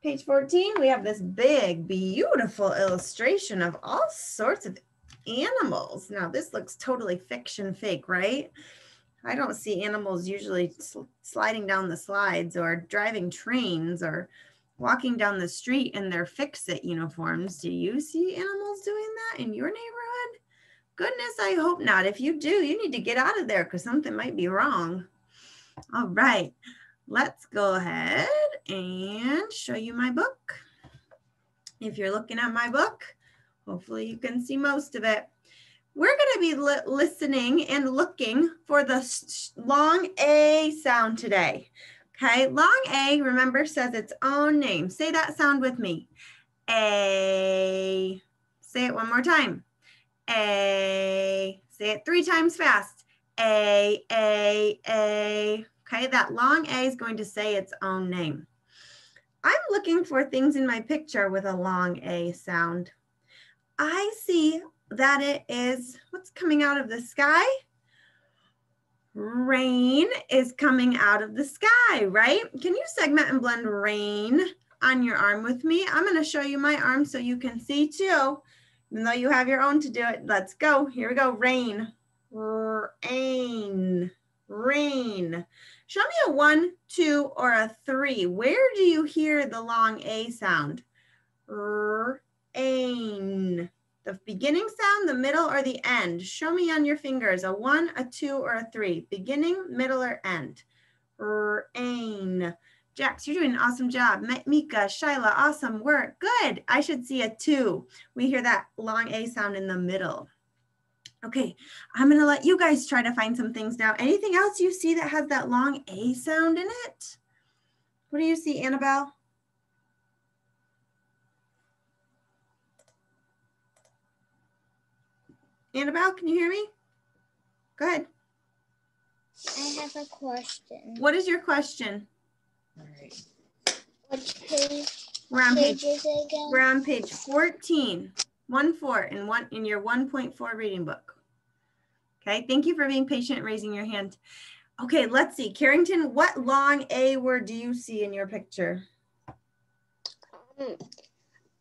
Page 14, we have this big, beautiful illustration of all sorts of animals. Now, this looks totally fiction fake, right? I don't see animals usually sliding down the slides or driving trains or walking down the street in their fix-it uniforms. Do you see animals doing that in your neighborhood? Goodness, I hope not. If you do, you need to get out of there because something might be wrong. All right, let's go ahead and show you my book. If you're looking at my book, hopefully you can see most of it. We're going to be listening and looking for the long A sound today. Okay, long A, remember, says its own name. Say that sound with me. A. Say it one more time. A. Say it 3 times fast. A, A, A. Okay, that long A is going to say its own name. I'm looking for things in my picture with a long A sound. I see that it is, what's coming out of the sky? Rain is coming out of the sky, right? Can you segment and blend rain on your arm with me? I'm going to show you my arm so you can see too, even though you have your own to do it. Let's go. Here we go. Rain, rain, rain. Show me a 1, 2, or a 3. Where do you hear the long A sound? Rain. The beginning sound, the middle, or the end? Show me on your fingers, a 1, a 2, or a 3. Beginning, middle, or end? Rain. Jax, you're doing an awesome job. Mika, Shyla, awesome work. Good. I should see a 2. We hear that long A sound in the middle. Okay, I'm going to let you guys try to find some things now. Anything else you see that has that long A sound in it? What do you see, Annabelle? Annabelle, can you hear me? Go ahead. I have a question. What is your question? All right. Which page? We're on page 14, 1-4 in your 1.4 reading book. Okay, thank you for being patient and raising your hand. Okay, let's see. Carrington, what long A word do you see in your picture?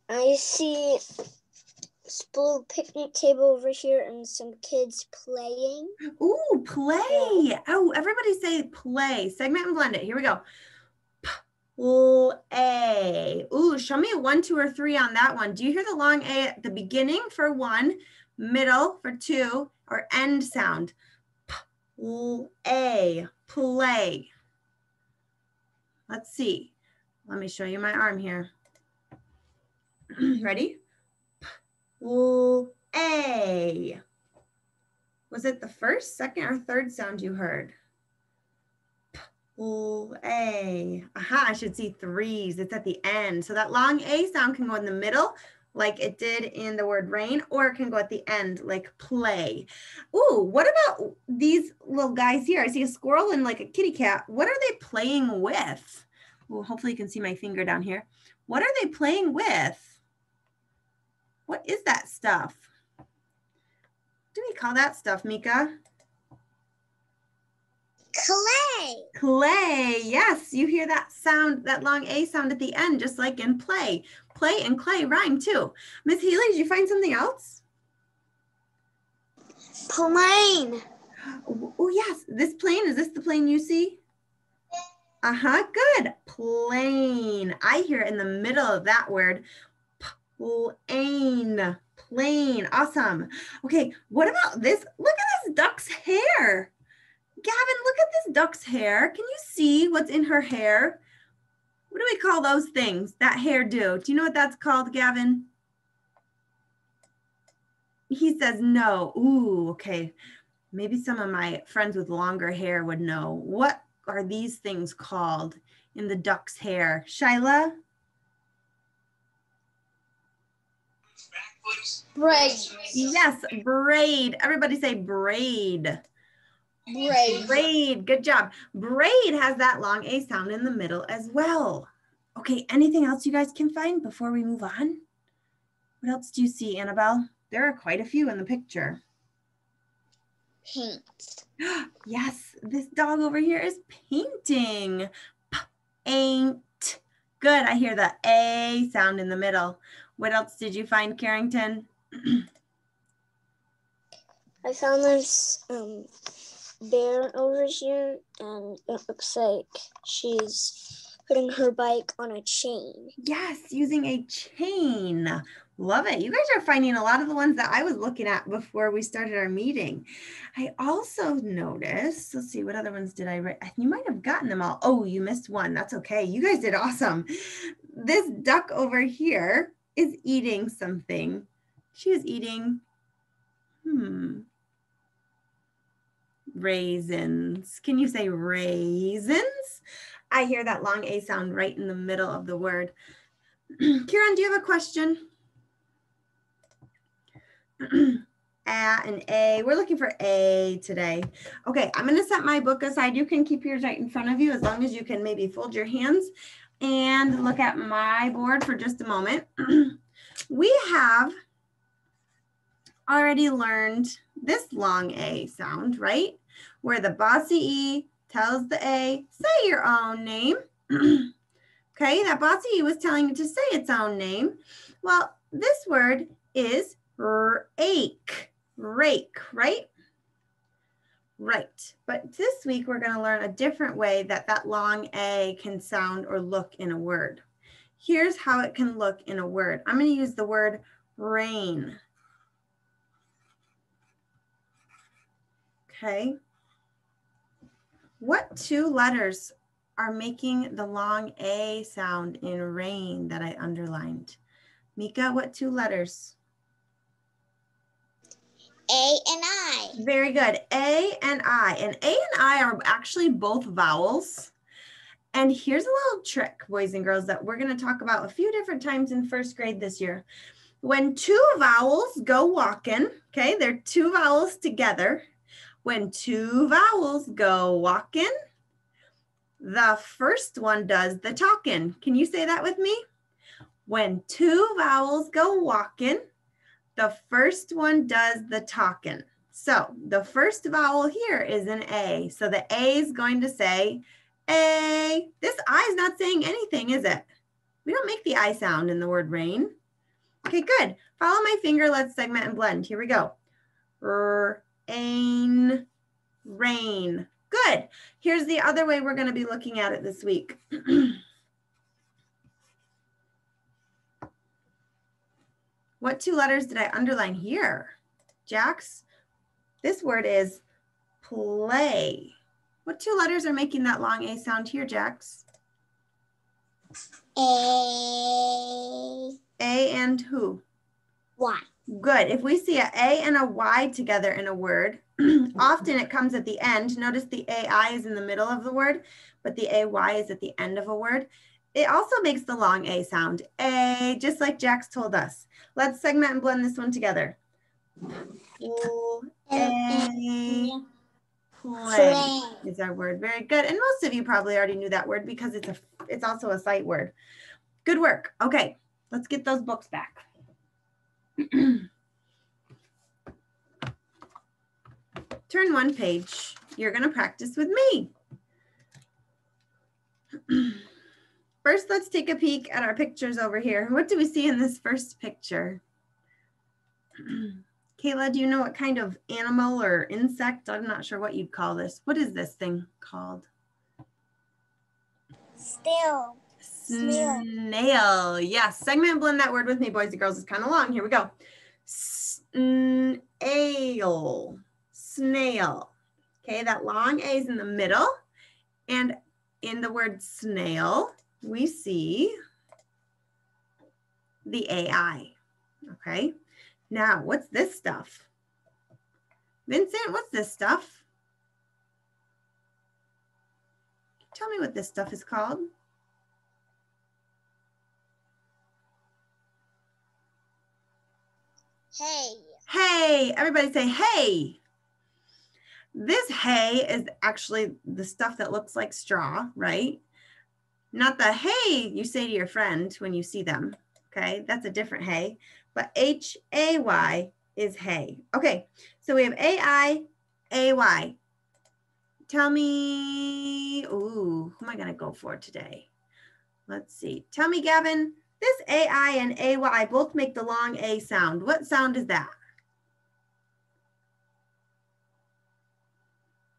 I see little picnic table over here and some kids playing. Ooh, play. Yeah. Oh, everybody say play. Segment and blend it. Here we go. Play. Ooh, show me a 1, 2, or 3 on that one. Do you hear the long A at the beginning for 1, middle for 2, or end sound? Play. Play. Let's see. Let me show you my arm here. Ready? A. Was it the first, second, or third sound you heard? A. Aha, I should see 3s. It's at the end. So that long A sound can go in the middle, like it did in the word rain, or it can go at the end, like play. Ooh, what about these little guys here? I see a squirrel and like a kitty cat. What are they playing with? Well, hopefully you can see my finger down here. What are they playing with? What is that stuff? What do we call that stuff, Mika? Clay. Clay, yes, you hear that sound, that long A sound at the end, just like in play. Play and clay rhyme too. Miss Healy, did you find something else? Plane. Oh yes, this plane, is this the plane you see? Good, plane. I hear it in the middle of that word. Plane, plane, awesome. Okay, what about this? Look at this duck's hair. Gavin, look at this duck's hair. Can you see what's in her hair? What do we call those things that hair do? Do you know what that's called, Gavin? He says no. Ooh, okay. Maybe some of my friends with longer hair would know. What are these things called in the duck's hair? Shyla? Braid. Yes, braid. Everybody say braid. Braid. Braid, good job. Braid has that long A sound in the middle as well. Okay, anything else you guys can find before we move on? What else do you see, Annabelle? There are quite a few in the picture. Paint. Yes, this dog over here is painting. Paint. Good, I hear the A sound in the middle. What else did you find, Carrington? I found this bear over here, and it looks like she's putting her bike on a chain. Yes, using a chain. Love it. You guys are finding a lot of the ones that I was looking at before we started our meeting. I also noticed, let's see, what other ones did I write? You might have gotten them all. Oh, you missed one. That's okay. You guys did awesome. This duck over here is eating something. She is eating, raisins. Can you say raisins? I hear that long A sound right in the middle of the word. Kieran, do you have a question? And A, we're looking for A today. Okay, I'm going to set my book aside. You can keep yours right in front of you as long as you can maybe fold your hands and look at my board for just a moment. We have already learned this long A sound, right? Where the bossy E tells the A, say your own name. Okay, that bossy E was telling it to say its own name. Well, this word is rake, rake, right? Right, but this week we're going to learn a different way that that long A can sound or look in a word. Here's how it can look in a word. I'm going to use the word rain. Okay. What two letters are making the long A sound in rain that I underlined? Mika, what two letters? A and I. Very good. A and I. And A and I are actually both vowels. And here's a little trick, boys and girls, that we're going to talk about a few different times in first grade this year. When two vowels go walking, okay, they're two vowels together. When two vowels go walking, the first one does the talking. Can you say that with me? When two vowels go walking, the first one does the talking. So the first vowel here is an A. So the A is going to say A. This I is not saying anything, is it? We don't make the I sound in the word rain. Okay, good. Follow my finger. Let's segment and blend. Here we go. Rain, rain. Good. Here's the other way we're going to be looking at it this week. What two letters did I underline here? Jax, this word is play. What two letters are making that long A sound here, Jax? A. A and who? Y. Good. If we see an A and a Y together in a word, often it comes at the end. Notice the AI is in the middle of the word, but the AY is at the end of a word. It also makes the long A sound. A, just like Jax told us. Let's segment and blend this one together. Play is our word. Very good. And most of you probably already knew that word because it's also a sight word. Good work. Okay, let's get those books back. Turn one page. You're going to practice with me. First, let's take a peek at our pictures over here. What do we see in this first picture? Kayla, do you know what kind of animal or insect? I'm not sure what you'd call this. What is this thing called? Snail. Snail. Yes. Segment and blend that word with me, boys and girls. It's kind of long. Here we go. Snail. Snail. Okay, that long A is in the middle. And in the word snail, we see the AI. Okay. Now, what's this stuff? Vincent, what's this stuff? Tell me what this stuff is called. Hay. Hay. Everybody say hay. This hay is actually the stuff that looks like straw, right? Not the hey you say to your friend when you see them. Okay, that's a different hay. But H-A-Y is hay. Okay, so we have A-I-A-Y. Tell me, ooh, who am I going to go for today? let's see. Tell me, Gavin, this AI and AY both make the long A sound. What sound is that?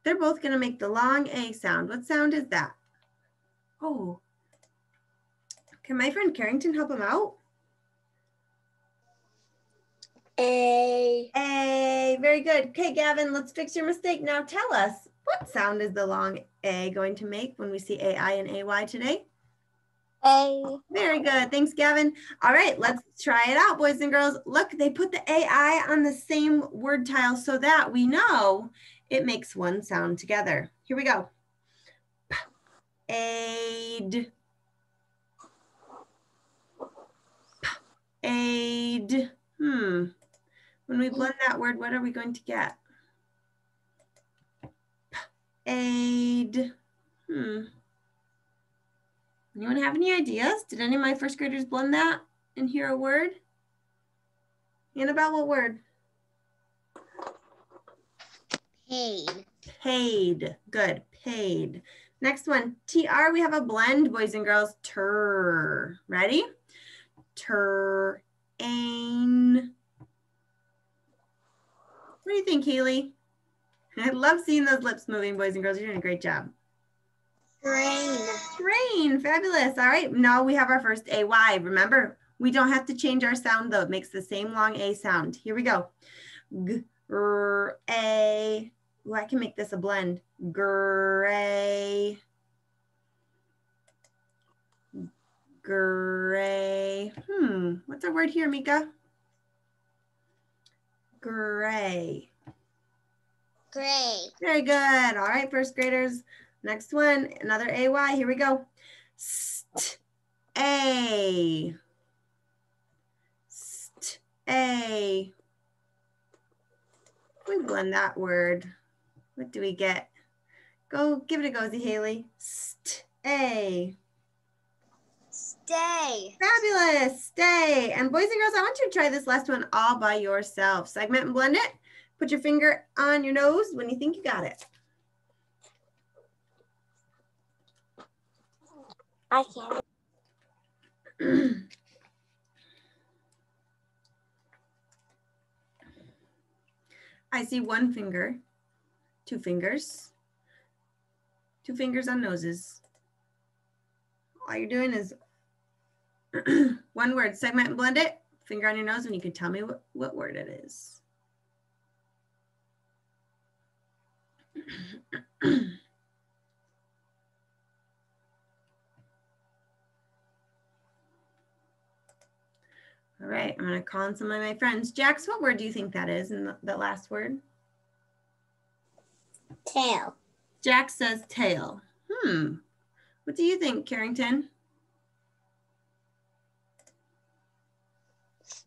They're both going to make the long A sound. What sound is that? Oh, can my friend Carrington help him out? A. A, very good. Okay, Gavin, let's fix your mistake. Now tell us, what sound is the long A going to make when we see AI and AY today? A. Very good. Thanks, Gavin. All right, let's try it out, boys and girls. Look, they put the AI on the same word tile so that we know it makes one sound together. Here we go. Aid. Aid. When we blend that word, what are we going to get? Aid. Anyone have any ideas? Did any of my first graders blend that and hear a word? Annabelle, what word? Paid. Paid. Good. Paid. Next one. TR, we have a blend, boys and girls. Tur. Ready? Tur. Ain. What do you think, Haley? I love seeing those lips moving, boys and girls. You're doing a great job. Rain. Rain. Fabulous. All right. Now we have our first AY. Remember, we don't have to change our sound, though. It makes the same long A sound. Here we go. G, R, A. Ooh, I can make this a blend. Gray. Gray. What's our word here, Mika? Gray. Gray. Very good. All right, first graders. Next one, another AY. Here we go. St, A. St, A. We blend that word. What do we get? Go, give it a go-zy, Haley. Stay. Stay. Fabulous. Stay. And boys and girls, I want you to try this last one all by yourself. Segment and blend it. Put your finger on your nose when you think you got it. I can't. I see one finger, two fingers on noses. All you're doing is one word, segment and blend it, finger on your nose, and you can tell me what word it is. All right, I'm going to call on some of my friends. Jax, what word do you think that is in the last word? Tail. Jax says tail. What do you think, Carrington?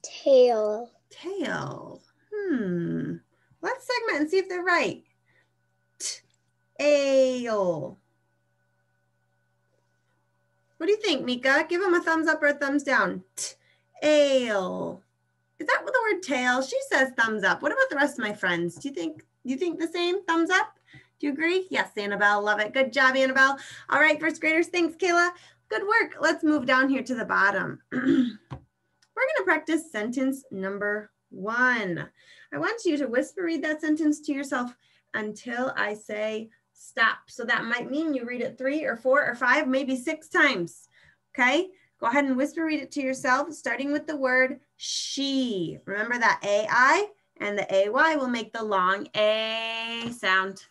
Tail. Tail. Let's segment and see if they're right. Tail. What do you think, Mika? Give them a thumbs up or a thumbs down. Tail. Is that what the word tail? She says thumbs up. What about the rest of my friends? Do you think the same? Thumbs up? Do you agree? Yes, Annabelle. Love it. Good job, Annabelle. All right, first graders. Thanks, Kayla. Good work. Let's move down here to the bottom. We're going to practice sentence number 1. I want you to whisper read that sentence to yourself until I say stop. So that might mean you read it 3 or 4 or 5, maybe 6 times. Okay? Go ahead and whisper read it to yourself, starting with the word she. Remember that AI and the AY will make the long A sound.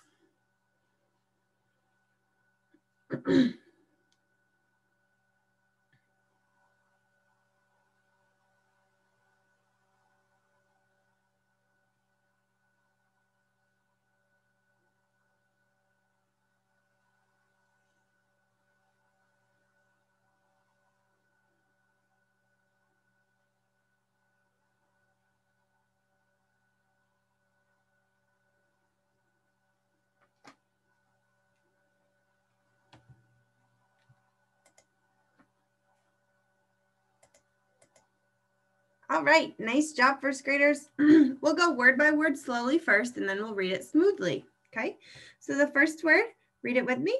All right, nice job, first graders. We'll go word by word slowly first, and then we'll read it smoothly, okay? So the first word, read it with me.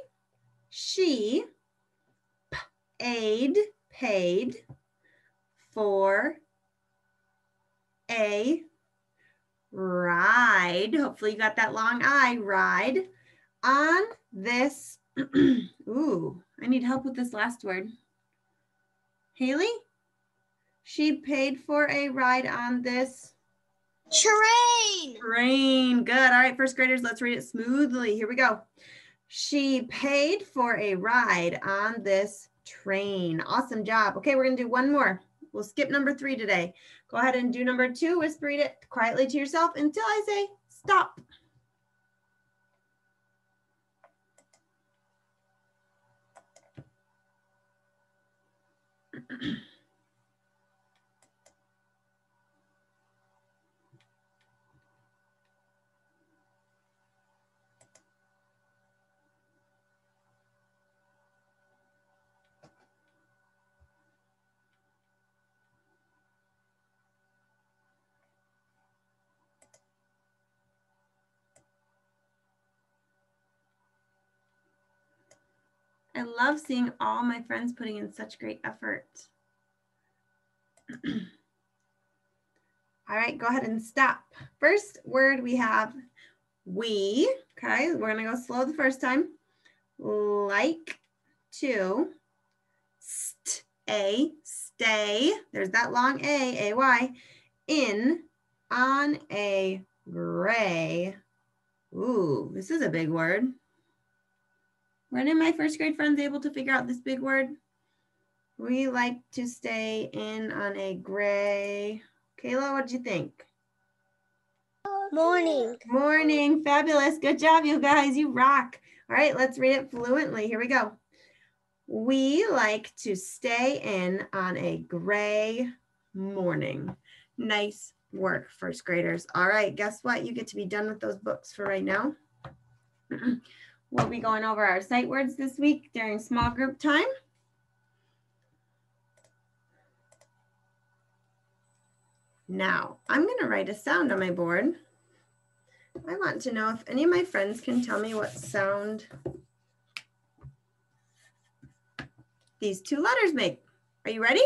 She aid, paid, for a ride. Hopefully you got that long I, ride, on this, ooh, I need help with this last word. Haley? She paid for a ride on this train. Train. Good. All right, first graders, let's read it smoothly. Here we go. She paid for a ride on this train. Awesome job. Okay, we're going to do one more. We'll skip number 3 today. Go ahead and do number 2. Whisper read it quietly to yourself until I say stop. I love seeing all my friends putting in such great effort. All right, go ahead and stop. First word we have we. Okay, we're going to go slow the first time. Like to stay, there's that long A, A-Y, in, on a gray. Ooh, this is a big word. Were any of my first grade friends able to figure out this big word? We like to stay in on a gray. Kayla, what did you think? Morning. Morning. Fabulous. Good job, you guys. You rock. All right, let's read it fluently. Here we go. We like to stay in on a gray morning. Nice work, first graders. All right, guess what? You get to be done with those books for right now. We'll be going over our sight words this week during small group time. Now, I'm going to write a sound on my board. I want to know if any of my friends can tell me what sound these 2 letters make. Are you ready?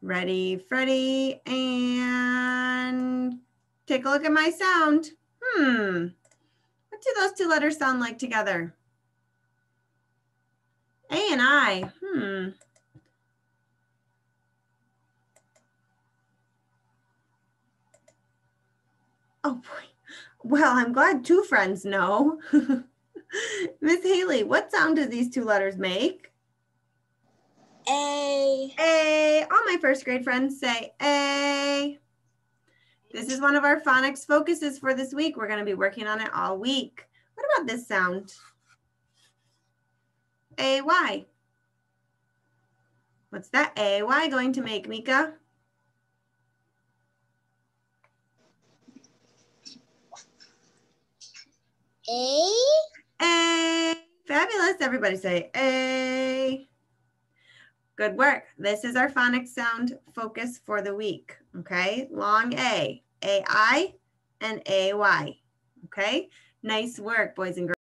Ready, Freddie, and take a look at my sound. What do those 2 letters sound like together? A and I. Oh boy. Well, I'm glad 2 friends know. Miss Haley, what sound do these 2 letters make? A. A. All my first grade friends say A. This is one of our phonics focuses for this week. We're going to be working on it all week. What about this sound? A-Y. What's that A-Y going to make, Mika? A. A. Fabulous. Everybody say A. Good work. This is our phonics sound focus for the week. Okay. Long A. A-I and A-Y. Okay. Nice work, boys and girls.